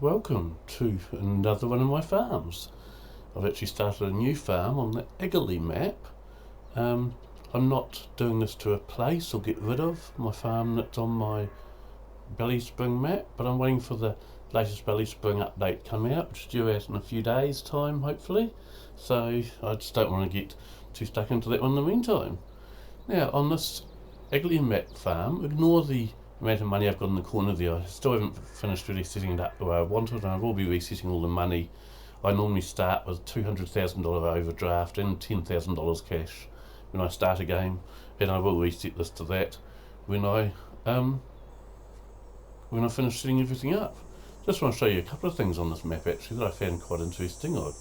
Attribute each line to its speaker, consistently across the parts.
Speaker 1: Welcome to another one of my farms. I've actually started a new farm on the Eggerly map. I'm not doing this to replace or get rid of my farm that's on my Belly Spring map, but I'm waiting for the latest Belly Spring update to come out, which is due out in a few days' time, hopefully. So I just don't want to get too stuck into that one in the meantime. Now, on this Eggerly map farm, ignore the amount of money I've got in the corner there. I still haven't finished really setting it up the way I wanted, and I will be resetting all the money. I normally start with $200,000 overdraft and $10,000 cash when I start a game, and I will reset this to that when I finish setting everything up. Just want to show you a couple of things on this map actually that I found quite interesting, or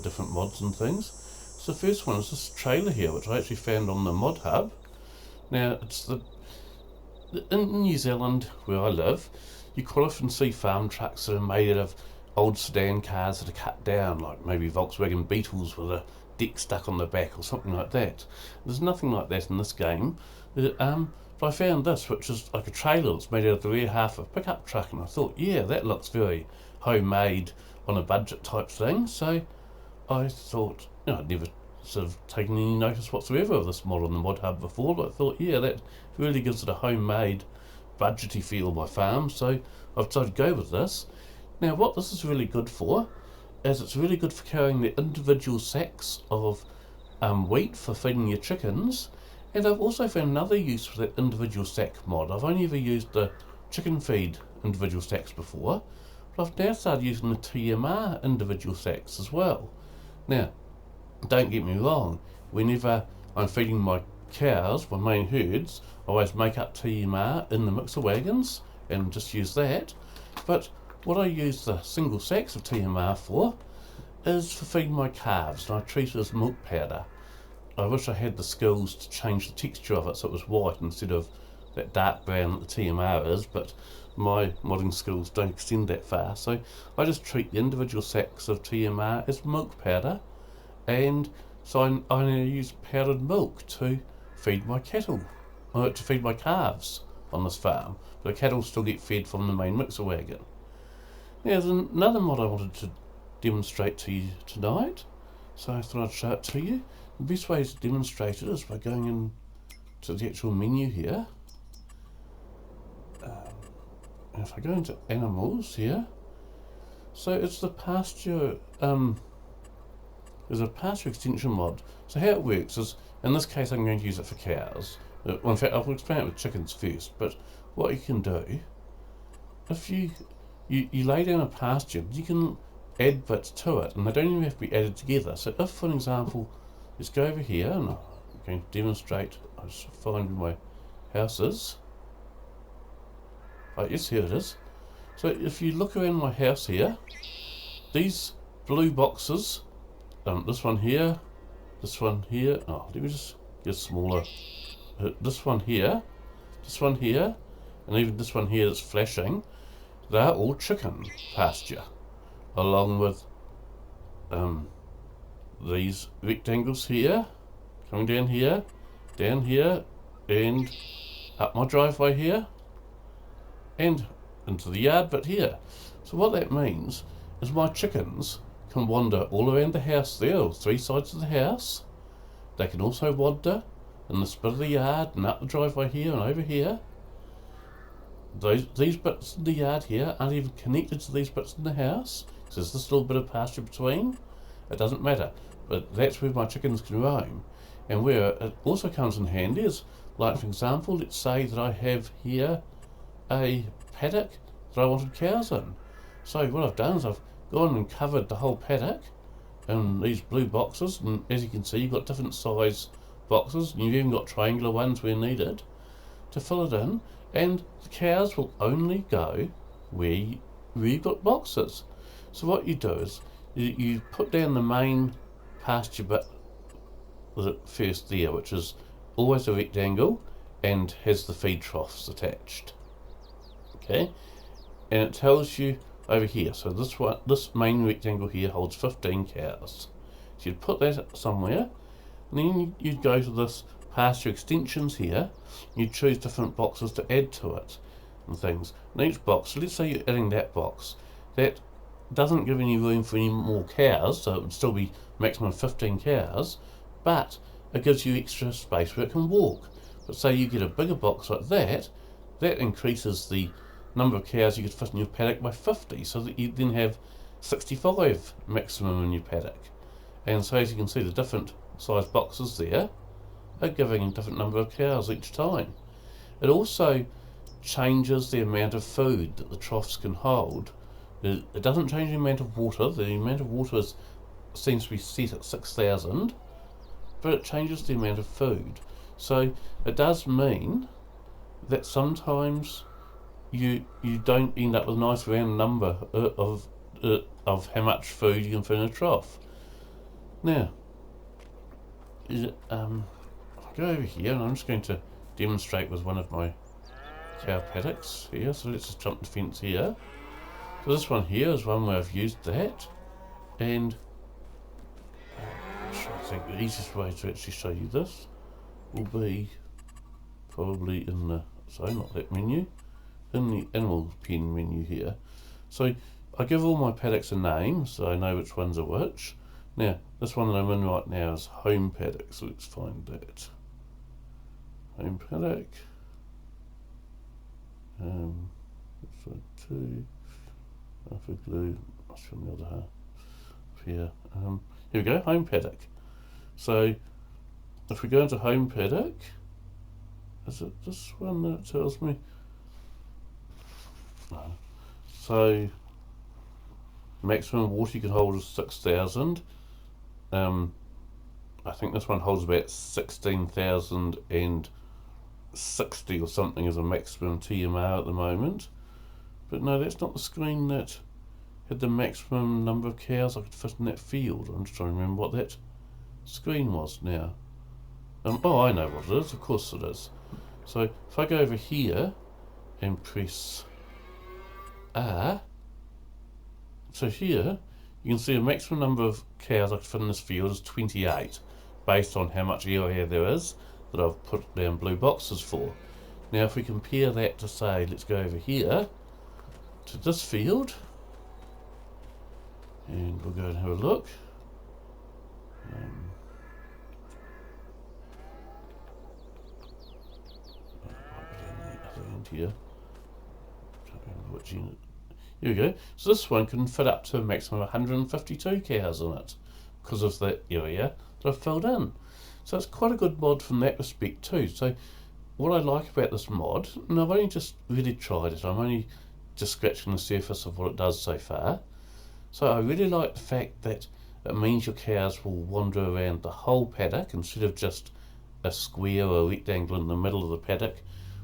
Speaker 1: different mods and things. So the first one is this trailer here, which I actually found on the mod hub. Now it's in New Zealand, where I live, you quite often see farm trucks that are made out of old sedan cars that are cut down, like maybe Volkswagen Beetles with a deck stuck on the back or something like that. There's nothing like that in this game. But I found this, which is like a trailer that's made out of the rear half of a pickup truck, and I thought, yeah, that looks very homemade on a budget type thing. So I thought, I'd never sort of taken any notice whatsoever of this mod on the mod hub before, but I thought, yeah, that really gives it a homemade, budgety feel of my farm, so I've decided to go with this. Now, what this is really good for is it's really good for carrying the individual sacks of wheat for feeding your chickens, and I've also found another use for that individual sack mod. I've only ever used the chicken feed individual sacks before, but I've now started using the TMR individual sacks as well. Now, don't get me wrong, whenever I'm feeding my cows, my main herds, I always make up TMR in the mixer wagons and just use that. But what I use the single sacks of TMR for is for feeding my calves, and I treat it as milk powder. I wish I had the skills to change the texture of it so it was white instead of that dark brown that the TMR is, but my modding skills don't extend that far, so I just treat the individual sacks of TMR as milk powder, and so I now use powdered milk to feed my cattle, or to feed my calves on this farm. The cattle still get fed from the main mixer wagon. Now, there's another mod I wanted to demonstrate to you tonight, so I thought I'd show it to you. The best way to demonstrate it is by going into the actual menu here. And if I go into animals here, so it's the pasture, there's a pasture extension mod. So how it works is, in this case I'm going to use it for cows. Well, in fact, I'll explain it with chickens first, but what you can do, if you lay down a pasture, you can add bits to it, and they don't even have to be added together. So if, for example, let's go over here, and I'm going to demonstrate, I'll just find where my house is. Oh yes, here it is. So if you look around my house here, these blue boxes, this one here, oh, let me just get smaller. This one here, and even this one here that's flashing, they're all chicken pasture, along with these rectangles here, coming down here, and up my driveway here, and into the yard bit here. So what that means is my chickens can wander all around the house there, or three sides of the house. They can also wander in this bit of the yard and up the driveway here and over here. These bits in the yard here aren't even connected to these bits in the house, because there's this little bit of pasture between. It doesn't matter, but that's where my chickens can roam. And where it also comes in handy is, like for example, let's say that I have here a paddock that I wanted cows in. So what I've done is I've gone and covered the whole paddock in these blue boxes, and as you can see, you've got different size boxes, and you've even got triangular ones where needed to fill it in, and the cows will only go where you've got boxes. So what you do is you put down the main pasture bit first there, which is always a rectangle and has the feed troughs attached. Okay, and it tells you over here, so this main rectangle here holds 15 cows. So you'd put that somewhere, and then you'd go to this pasture extensions here, you'd choose different boxes to add to it and things. And each box, so let's say you're adding that box, that doesn't give any room for any more cows, so it would still be maximum 15 cows, but it gives you extra space where it can walk. But say you get a bigger box like that, that increases the number of cows you could fit in your paddock by 50, so that you then have 65 maximum in your paddock. And so as you can see, the different size boxes there are giving a different number of cows each time. It also changes the amount of food that the troughs can hold. It doesn't change the amount of water. The amount of water seems to be set at 6,000, but it changes the amount of food. So it does mean that sometimes you don't end up with a nice round number of how much food you can fit in a trough. Now, if I go over here, and I'm just going to demonstrate with one of my cow paddocks here. So let's just jump the fence here. So this one here is one where I've used that, and I think the easiest way to actually show you this will be probably in the, sorry, not that menu, in the animal pen menu here. So I give all my paddocks a name so I know which ones are which. Now this one that I'm in right now is home paddock, so let's find that. Home paddock. This one too. Alpha glue. That's from the other half here. Here we go, home paddock. So if we go into home paddock, is it this one that tells me? No. So maximum water you can hold is 6,000. I think this one holds about 16,060 or something as a maximum TMR at the moment. But no, that's not the screen that had the maximum number of cows I could fit in that field. I'm just trying to remember what that screen was now. Oh, I know what it is. Of course it is. So if I go over here and press R, so here you can see a maximum number of cows I could fit in this field is 28, based on how much area there is that I've put down blue boxes for. Now if we compare that to, say, let's go over here to this field, and we'll go and have a look. Here. Can't remember which unit. Here we go. So this one can fit up to a maximum of 152 cows in it because of that area that I've filled in. So it's quite a good mod from that respect too. So what I like about this mod, and I've only just really tried it, I'm only just scratching the surface of what it does so far. So I really like the fact that it means your cows will wander around the whole paddock instead of just a square or a rectangle in the middle of the paddock,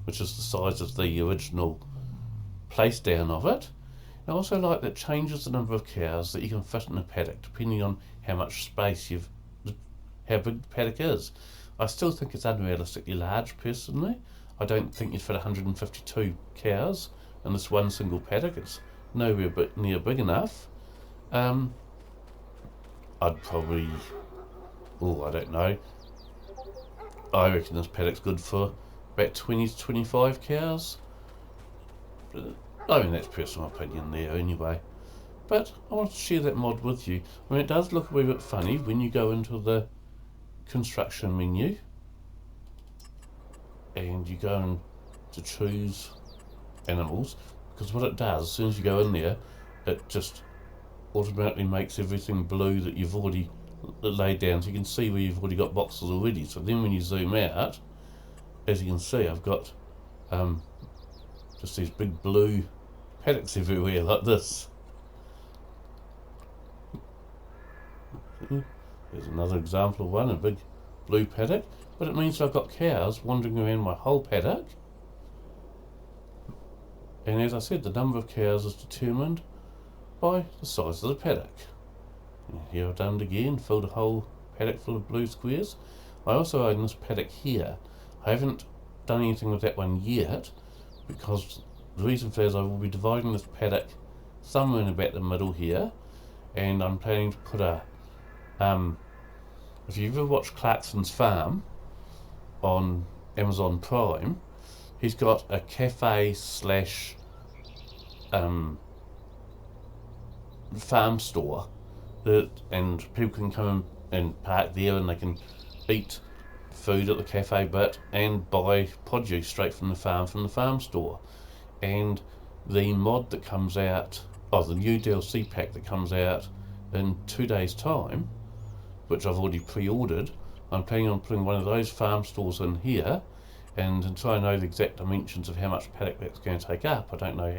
Speaker 1: which is the size of the original place down of it. I also like that it changes the number of cows that you can fit in a paddock depending on how much space how big the paddock is. I still think it's unrealistically large personally. I don't think you'd fit 152 cows in this one single paddock. It's nowhere but near big enough. I'd probably, I don't know. I reckon this paddock's good for about 20 to 25 cows. I mean, that's personal opinion there anyway. But I want to share that mod with you. I mean, it does look a wee bit funny when you go into the construction menu and you go in to choose animals, because what it does, as soon as you go in there, it just automatically makes everything blue that you've already laid down, so you can see where you've already got boxes already. So then when you zoom out, as you can see, I've got just these big blue paddocks everywhere like this. There's another example of one, a big blue paddock, but it means I've got cows wandering around my whole paddock. And as I said, the number of cows is determined by the size of the paddock. And here I've done it again, filled a whole paddock full of blue squares. I also own this paddock here. I haven't done anything with that one yet, because the reason for that is I will be dividing this paddock somewhere in about the middle here, and I'm planning to put a if you've ever watched Clarkson's Farm on Amazon Prime, he's got a cafe slash farm store, and people can come and park there, and they can eat food at the cafe bit and buy produce straight from the farm store. And the mod that comes out, the new DLC pack that comes out in 2 days' time, which I've already pre-ordered, I'm planning on putting one of those farm stores in here, and until I know the exact dimensions of how much paddock that's going to take up, I don't know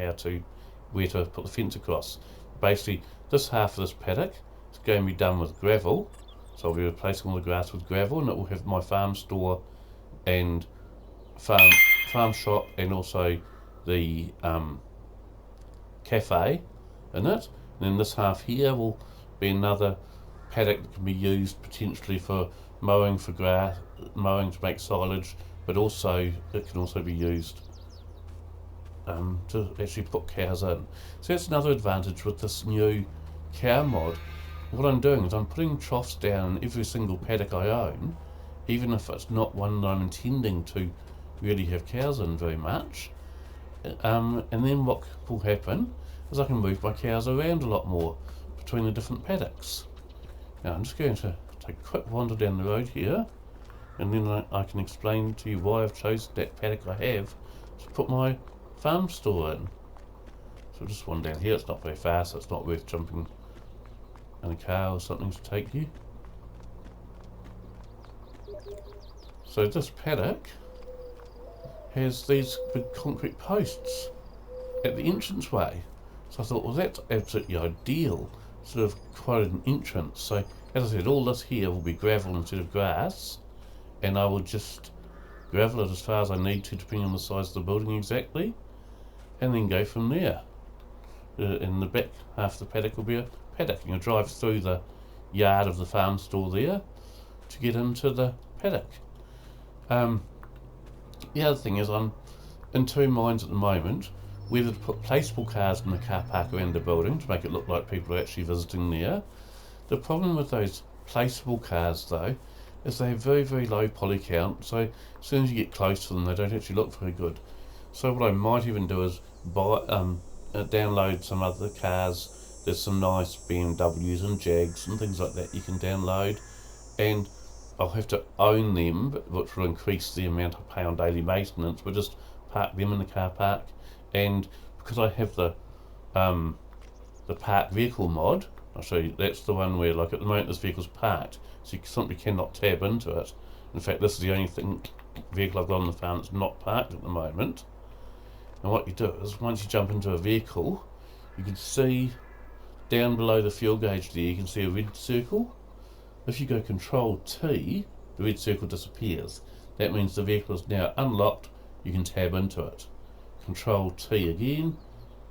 Speaker 1: where to put the fence across. Basically, this half of this paddock is going to be done with gravel, so I'll be replacing all the grass with gravel, and it will have my farm store and farm shop and also the cafe in it. And then this half here will be another paddock that can be used potentially for mowing for grass, mowing to make silage, but also it can also be used to actually put cows in. So that's another advantage with this new cow mod. What I'm doing is I'm putting troughs down in every single paddock I own, even if it's not one that I'm intending to really have cows in very much. And then what will happen is I can move my cows around a lot more between the different paddocks. Now I'm just going to take a quick wander down the road here, and then I can explain to you why I've chosen that paddock I have to put my farm store in. So just one down here. It's not very far, so it's not worth jumping in a car or something to take you. So this paddock has these big concrete posts at the entranceway. So I thought, well, that's absolutely ideal, sort of quite an entrance. So as I said, all this here will be gravel instead of grass, and I will just gravel it as far as I need to, depending on the size of the building exactly, and then go from there. In the back half of the paddock will be a paddock. You'll drive through the yard of the farm store there to get into the paddock. The other thing is, I'm in two minds at the moment whether to put placeable cars in the car park around the building to make it look like people are actually visiting there. The problem with those placeable cars though is they have very, very low poly count, so as soon as you get close to them they don't actually look very good. So what I might even do is download some other cars. There's some nice BMWs and Jags and things like that you can download, and I'll have to own them, which will increase the amount I pay on daily maintenance, but just park them in the car park. And because I have the park vehicle mod, I'll show you, that's the one where, like, at the moment this vehicle's parked, so you simply cannot tab into it. In fact, this is the only vehicle I've got on the farm that's not parked at the moment. And what you do is, once you jump into a vehicle, you can see down below the fuel gauge there, you can see a red circle. If you go Control T, the red circle disappears. That means the vehicle is now unlocked, you can tab into it. Control T again,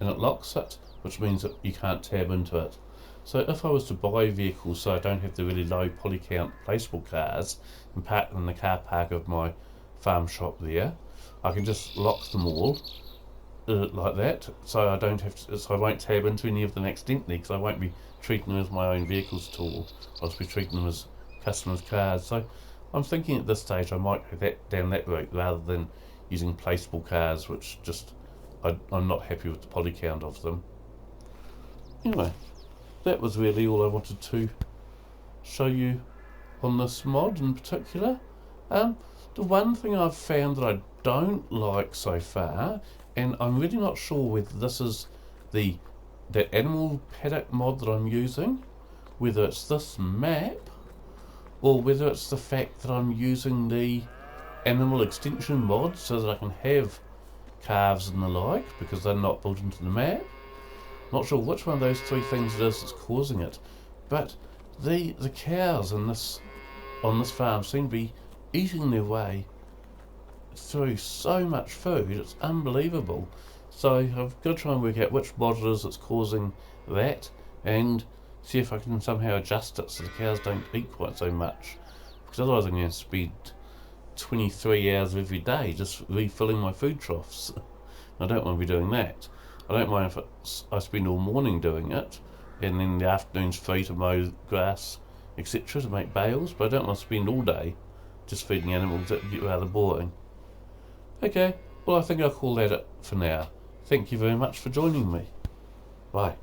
Speaker 1: and it locks it, which means that you can't tab into it. So if I was to buy vehicles so I don't have the really low poly count placeable cars and park them in the car park of my farm shop there, I can just lock them all like that, so I don't have to, so I won't tab into any of them accidentally, because I won't be treating them as my own vehicles at all. I'll just be treating them as customers' cars. So I'm thinking at this stage I might go down that route rather than using placeable cars, which just I'm not happy with the poly count of them. Anyway, that was really all I wanted to show you on this mod in particular. The one thing I've found that I don't like so far, and I'm really not sure whether this is that animal paddock mod that I'm using, whether it's this map or whether it's the fact that I'm using the animal extension mod so that I can have calves and the like, because they're not built into the map. Not sure which one of those three things it is that's causing it, but the cows on this farm seem to be eating their way through so much food, it's unbelievable. So I've got to try and work out which mod it is that's causing that, and see if I can somehow adjust it so the cows don't eat quite so much, because otherwise I'm going to spend 23 hours every day just refilling my food troughs. I don't want to be doing that. I don't mind if I spend all morning doing it, and then the afternoon's free to mow grass, etc., to make bales, but I don't want to spend all day just feeding animals. That would get rather boring. Okay, well I think I'll call that it for now. Thank you very much for joining me. Bye.